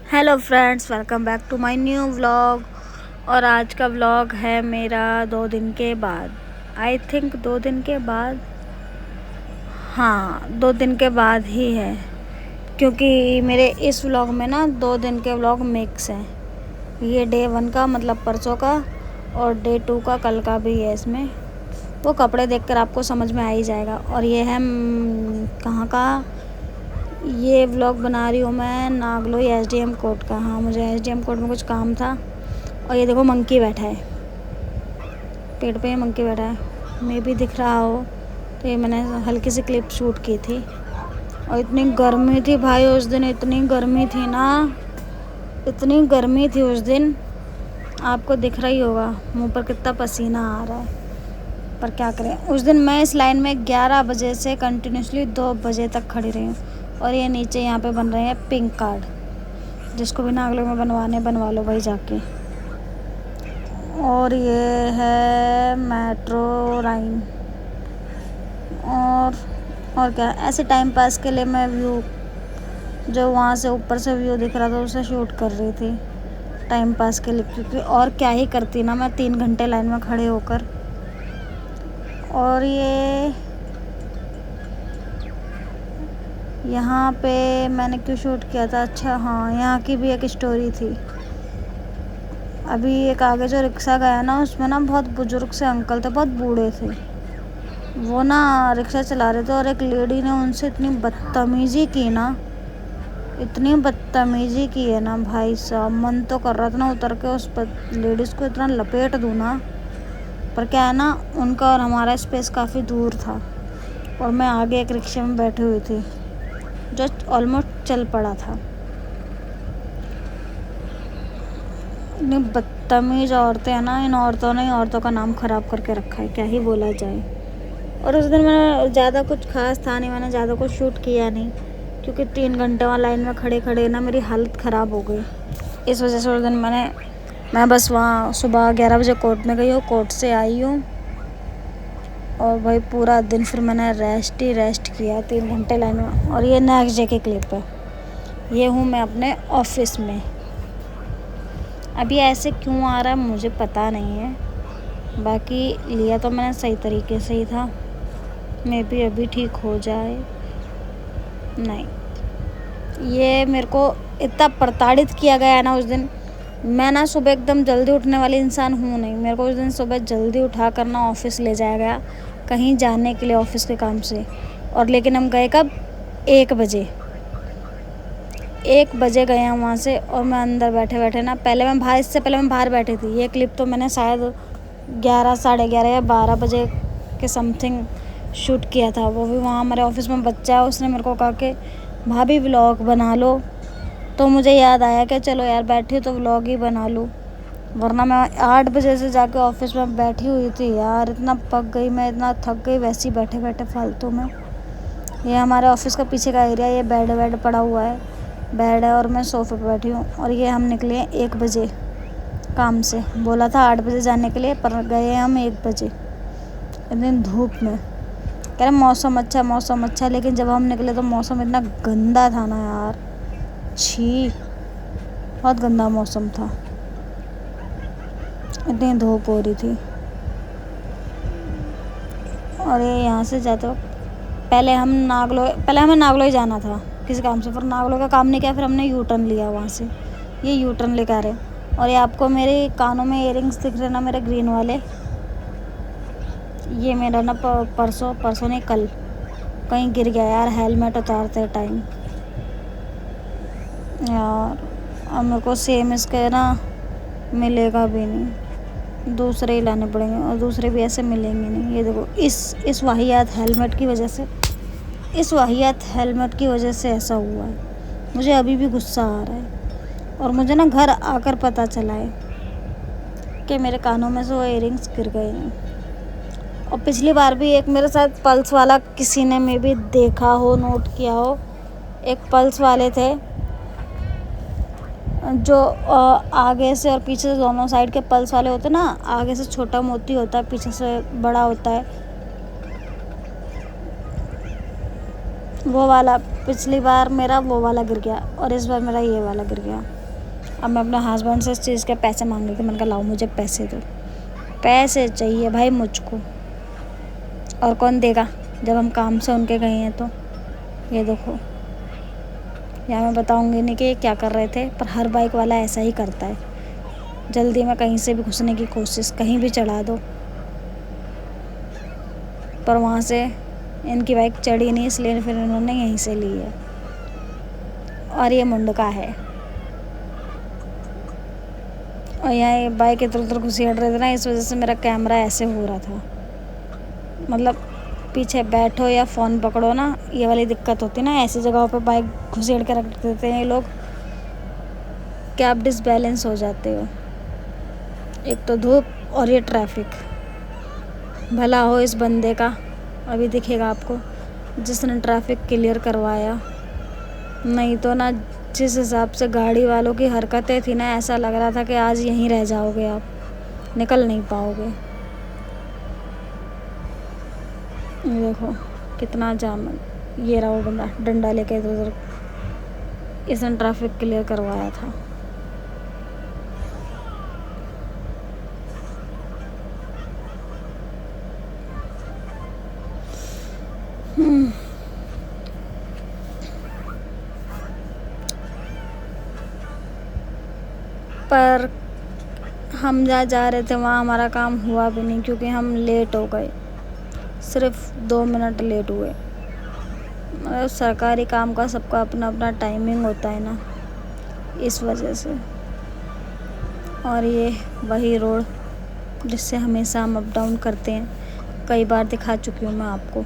Hello friends, welcome back to my new vlog. और आज का व्लॉग है मेरा 2 दिन के बाद। आई थिंक 2 दिन के बाद, हाँ 2 दिन के बाद ही है, क्योंकि मेरे इस व्लॉग में ना 2 दिन के व्लॉग मिक्स हैं। ये डे 1 का मतलब परसों का, और डे 2 का कल का भी है। इसमें वो कपड़े देखकर आपको समझ में आ ही जाएगा। और ये है कहाँ का, ये व्लॉग बना रही हूँ मैं नागलोई एसडीएम कोर्ट का। हाँ, मुझे एसडीएम कोर्ट में कुछ काम था। और ये देखो मंकी बैठा है, पेड़ पे मंकी बैठा है, मे भी दिख रहा हो। तो ये मैंने हल्की सी क्लिप शूट की थी। और इतनी गर्मी थी भाई उस दिन, इतनी गर्मी थी ना, इतनी गर्मी थी उस दिन। आपको दिख रहा ही होगा मुँह पर कितना पसीना आ रहा है। पर क्या करें, उस दिन मैं इस लाइन में 11 बजे से कंटिन्यूसली 2 बजे तक खड़ी रही हूँ। और ये नीचे यहाँ पे बन रहे हैं पिंक कार्ड, जिसको भी नागलोई में बनवा लो भाई जाके। और ये है मेट्रो लाइन। और क्या, ऐसे टाइम पास के लिए मैं व्यू, जो वहाँ से ऊपर से व्यू दिख रहा था उसे शूट कर रही थी टाइम पास के लिए। क्योंकि और क्या ही करती ना मैं 3 घंटे लाइन में खड़े होकर। और ये यहाँ पे मैंने क्यों शूट किया था, अच्छा हाँ, यहाँ की भी एक स्टोरी थी। अभी एक आगे जो रिक्शा गया ना, उसमें ना बहुत बुजुर्ग से अंकल थे, बहुत बूढ़े थे। वो ना रिक्शा चला रहे थे और एक लेडी ने उनसे इतनी बदतमीज़ी की ना, इतनी बदतमीज़ी की है ना भाई साहब, मन तो कर रहा था ना उतर के उस लेडीज़ को इतना लपेट दूँ ना। पर क्या है ना, उनका और हमारा स्पेस काफ़ी दूर था। और मैं आगे एक रिक्शे में बैठी हुई थी जो ऑलमोस्ट चल पड़ा था। इतनी बदतमीज़ औरतें हैं ना, इन औरतों ने औरतों का नाम ख़राब करके रखा है, क्या ही बोला जाए। और उस दिन मैंने ज़्यादा कुछ खास था नहीं, मैंने ज़्यादा कुछ शूट किया नहीं, क्योंकि 3 घंटे वहाँ लाइन में खड़े खड़े ना मेरी हालत ख़राब हो गई। इस वजह से उस दिन मैं बस वहाँ सुबह 11 बजे कोर्ट में गई हूँ, कोर्ट से आई हूँ। और भाई पूरा दिन फिर मैंने रेस्ट किया 3 घंटे लाइन में। और ये नेक्स्ट डे की क्लिप है, ये हूँ मैं अपने ऑफिस में। अभी ऐसे क्यों आ रहा है मुझे पता नहीं है, बाकी लिया तो मैंने सही तरीके से ही था। मे भी अभी ठीक हो जाए। नहीं, ये मेरे को इतना प्रताड़ित किया गया है ना उस दिन। मैं ना सुबह एकदम जल्दी उठने वाली इंसान हूँ नहीं। मेरे को उस दिन सुबह जल्दी उठा कर ना ऑफिस ले जाया गया, कहीं जाने के लिए ऑफिस के काम से। और लेकिन हम गए कब, 1 बजे। 1 बजे गए हैं वहाँ से। और मैं अंदर बैठे बैठे ना, इससे पहले मैं बाहर बैठी थी। ये क्लिप तो मैंने शायद 11, साढ़े 11 या 12 बजे के समथिंग शूट किया था। वो भी वहाँ हमारे ऑफिस में बच्चा है, उसने मेरे को कहा कि भाभी व्लॉग बना लो। तो मुझे याद आया कि चलो यार बैठी तो व्लॉग ही बना लूँ, वरना मैं 8 बजे से जाके ऑफिस में बैठी हुई थी यार। इतना पक गई मैं, इतना थक गई वैसे ही बैठे बैठे फालतू में। ये हमारे ऑफिस का पीछे का एरिया, ये बेड पड़ा हुआ है, बेड है और मैं सोफे पे बैठी हूँ। और ये हम निकले 1 बजे काम से, बोला था 8 बजे जाने के लिए, पर गए हम 1 बजे इतनी धूप में। कह रहे मौसम अच्छा, लेकिन जब हम निकले तो मौसम इतना गंदा था ना यार, छी, बहुत गंदा मौसम था, इतनी धूप हो रही थी। और ये यहाँ से जाते वक्त पहले हमें नागलोई जाना था किसी काम से, पर नागलोई का काम नहीं किया, फिर हमने यू टर्न लिया वहाँ से। ये यू टर्न लेकर आ रहे। और ये आपको मेरे कानों में इयररिंग्स दिख रहे ना, मेरे ग्रीन वाले, ये मेरा ना परसों नहीं कल कहीं गिर गया यार, हेलमेट उतारते टाइम यार। अब मेरे को सेम इसके ना मिलेगा भी नहीं, दूसरे ही लाने पड़ेंगे, और दूसरे भी ऐसे मिलेंगे नहीं। ये देखो इस वाहियात हेलमेट की वजह से ऐसा हुआ है। मुझे अभी भी गुस्सा आ रहा है। और मुझे ना घर आकर पता चला है कि मेरे कानों में से वो इयररिंग्स गिर गए हैं। और पिछली बार भी एक मेरे साथ पल्स वाला, किसी ने मे भी देखा हो, नोट किया हो, एक पल्स वाले थे जो आगे से और पीछे से दोनों साइड के पल्स वाले होते ना, आगे से छोटा मोती होता है, पीछे से बड़ा होता है, वो वाला। पिछली बार मेरा वो वाला गिर गया और इस बार मेरा ये वाला गिर गया। अब मैं अपने हस्बैंड से इस चीज़ के पैसे मांग रही थी। मैंने कहा लाओ मुझे पैसे दो, पैसे चाहिए भाई मुझको, और कौन देगा जब हम काम से उनके गए हैं। तो ये देखो, या मैं बताऊंगी नहीं कि ये क्या कर रहे थे, पर हर बाइक वाला ऐसा ही करता है। जल्दी में कहीं से भी घुसने की कोशिश, कहीं भी चढ़ा दो, पर वहाँ से इनकी बाइक चढ़ी नहीं, इसलिए फिर इन्होंने यहीं से ली है। और ये मुंडका है, और यहाँ ये बाइक इधर उधर घुसेड़ रहे थे ना, इस वजह से मेरा कैमरा ऐसे हो रहा था। मतलब पीछे बैठो या फ़ोन पकड़ो ना, ये वाली दिक्कत होती है ना, ऐसी जगहों पे बाइक घुसेड़ के रख देते हैं ये लोग कि आप डिसबैलेंस हो जाते हो। एक तो धूप और ये ट्रैफिक। भला हो इस बंदे का, अभी दिखेगा आपको, जिसने ट्रैफिक क्लियर करवाया। नहीं तो ना, जिस हिसाब से गाड़ी वालों की हरकतें थी ना, ऐसा लग रहा था कि आज यहीं रह जाओगे आप, निकल नहीं पाओगे। ये देखो कितना जाम है। ये रहा वो बंदा डंडा लेके इधर उधर, इसने ट्रैफिक क्लियर करवाया था। पर हम जहाँ जा रहे थे वहाँ हमारा काम हुआ भी नहीं, क्योंकि हम लेट हो गए, सिर्फ 2 मिनट लेट हुए। मतलब सरकारी काम का सबका अपना अपना टाइमिंग होता है ना, इस वजह से। और ये वही रोड जिससे हमेशा हम अप डाउन करते हैं, कई बार दिखा चुकी हूँ मैं आपको।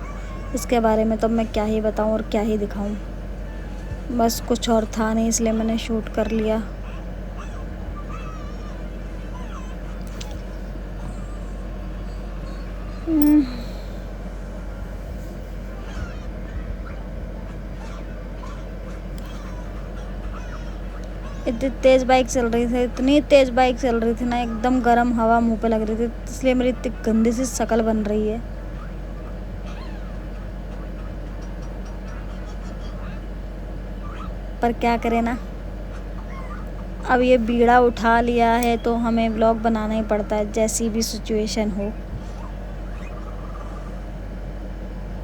इसके बारे में तो मैं क्या ही बताऊँ और क्या ही दिखाऊँ, बस कुछ और था नहीं, इसलिए मैंने शूट कर लिया। इतनी तेज़ बाइक चल रही थी, इतनी तेज़ बाइक चल रही थी ना, एकदम गर्म हवा मुंह पे लग रही थी, इसलिए मेरी इतनी गंदी सी शक्ल बन रही है। पर क्या करें ना, अब ये बीड़ा उठा लिया है तो हमें व्लॉग बनाना ही पड़ता है, जैसी भी सिचुएशन हो,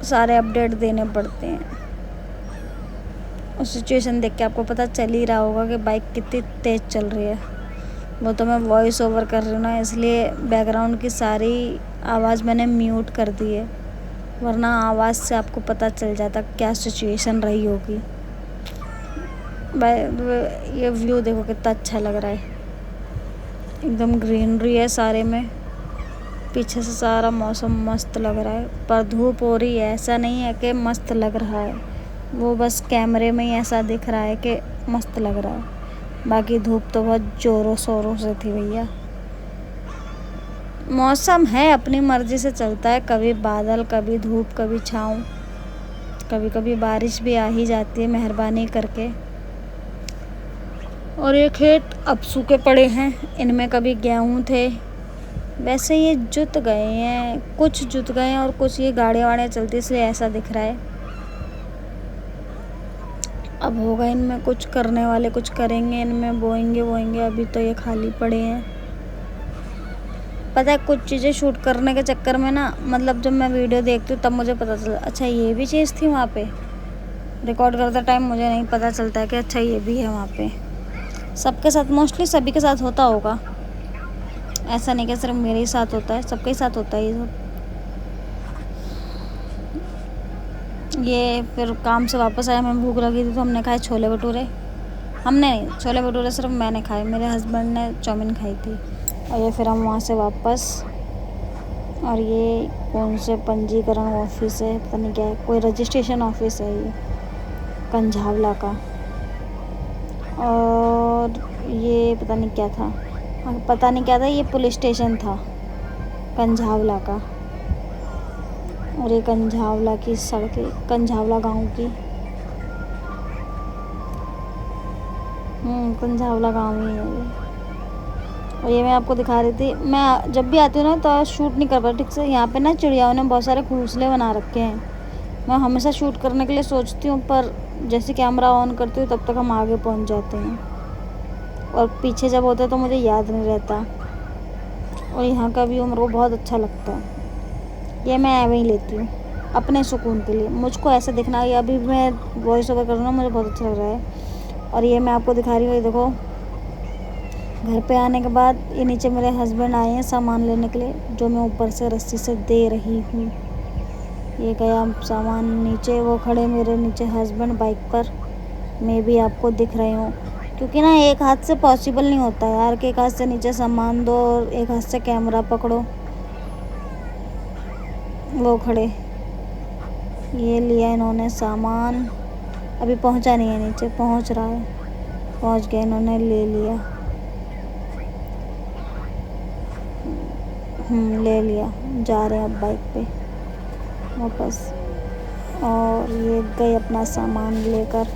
सारे अपडेट देने पड़ते हैं। और सिचुएशन देख के आपको पता चल ही रहा होगा कि बाइक कितनी तेज़ चल रही है। वो तो मैं वॉइस ओवर कर रही हूँ ना, इसलिए बैकग्राउंड की सारी आवाज़ मैंने म्यूट कर दी है, वरना आवाज़ से आपको पता चल जाता क्या सिचुएशन रही होगी। ये व्यू देखो कितना अच्छा लग रहा है, एकदम ग्रीनरी है सारे में, पीछे से सारा मौसम मस्त लग रहा है। पर धूप हो रही है, ऐसा नहीं है कि मस्त लग रहा है, वो बस कैमरे में ही ऐसा दिख रहा है कि मस्त लग रहा है, बाकी धूप तो बहुत ज़ोरों शोरों से थी भैया। मौसम है अपनी मर्ज़ी से चलता है, कभी बादल, कभी धूप, कभी छाँव, कभी कभी बारिश भी आ ही जाती है मेहरबानी करके। और ये खेत अब सूखे पड़े हैं, इनमें कभी गेहूँ थे, वैसे ये जुत गए हैं, कुछ जुत गए हैं और कुछ ये गाड़ियाँ वाड़ियाँ चलती इसलिए ऐसा दिख रहा है। अब होगा इनमें कुछ करने वाले, कुछ करेंगे, इनमें बोएंगे, अभी तो ये खाली पड़े हैं। पता है कुछ चीज़ें शूट करने के चक्कर में ना, मतलब जब मैं वीडियो देखती हूँ तब मुझे पता चलता, अच्छा ये भी चीज़ थी वहाँ पे। रिकॉर्ड करते टाइम मुझे नहीं पता चलता है कि अच्छा ये भी है वहाँ पे। सबके साथ, मोस्टली सभी के साथ होता होगा, ऐसा नहीं कि सिर्फ मेरे ही साथ होता है, सबके साथ होता है ये सब। ये फिर काम से वापस आया, हमें भूख लगी थी तो हमने खाए छोले भटूरे। हमने नहीं, छोले भटूरे सिर्फ मैंने खाए, मेरे हस्बैंड ने चाउमीन खाई थी। और ये फिर हम वहाँ से वापस, और ये कौन से पंजीकरण ऑफिस है, पता नहीं क्या है, कोई रजिस्ट्रेशन ऑफिस है ये कंझावला का। और ये पता नहीं क्या था, पता नहीं क्या था, ये पुलिस स्टेशन था कंझावला का। और ये कंझावला की सड़कें, कंझावला गांव की, कंझावला गांव ही है ये। और ये मैं आपको दिखा रही थी, मैं जब भी आती हूँ ना तो शूट नहीं कर पाती ठीक से। यहाँ पे ना चिड़ियाओं ने बहुत सारे घोंसले बना रखे हैं, मैं हमेशा शूट करने के लिए सोचती हूँ, पर जैसे कैमरा ऑन करती हूँ तब तक हम आगे पहुँच जाते हैं। और पीछे जब होता है तो मुझे याद नहीं रहता। और यहाँ का व्यू मेरे को बहुत अच्छा लगता है। ये मैं ऐਵੇਂ ही लेती हूँ अपने सुकून के लिए। मुझको ऐसे दिखना, ये अभी मैं वॉइस ओवर कर रही हूँ, मुझे बहुत अच्छा लग रहा है। और ये मैं आपको दिखा रही हूँ, ये देखो घर पे आने के बाद ये नीचे मेरे हस्बैंड आए हैं सामान लेने के लिए, जो मैं ऊपर से रस्सी से दे रही हूँ। ये गया सामान नीचे, वो खड़े मेरे नीचे हस्बैंड बाइक पर। मैं भी आपको दिख रही हूँ, क्योंकि ना एक हाथ से पॉसिबल नहीं होता यार कि एक हाथ से नीचे सामान दो और एक हाथ से कैमरा पकड़ो। वो खड़े, ये लिया इन्होंने सामान, अभी पहुंचा नहीं है, नीचे पहुंच रहा है, पहुंच गया, इन्होंने ले लिया। ले लिया, जा रहे हैं अब बाइक पे वापस। और ये गए अपना सामान लेकर।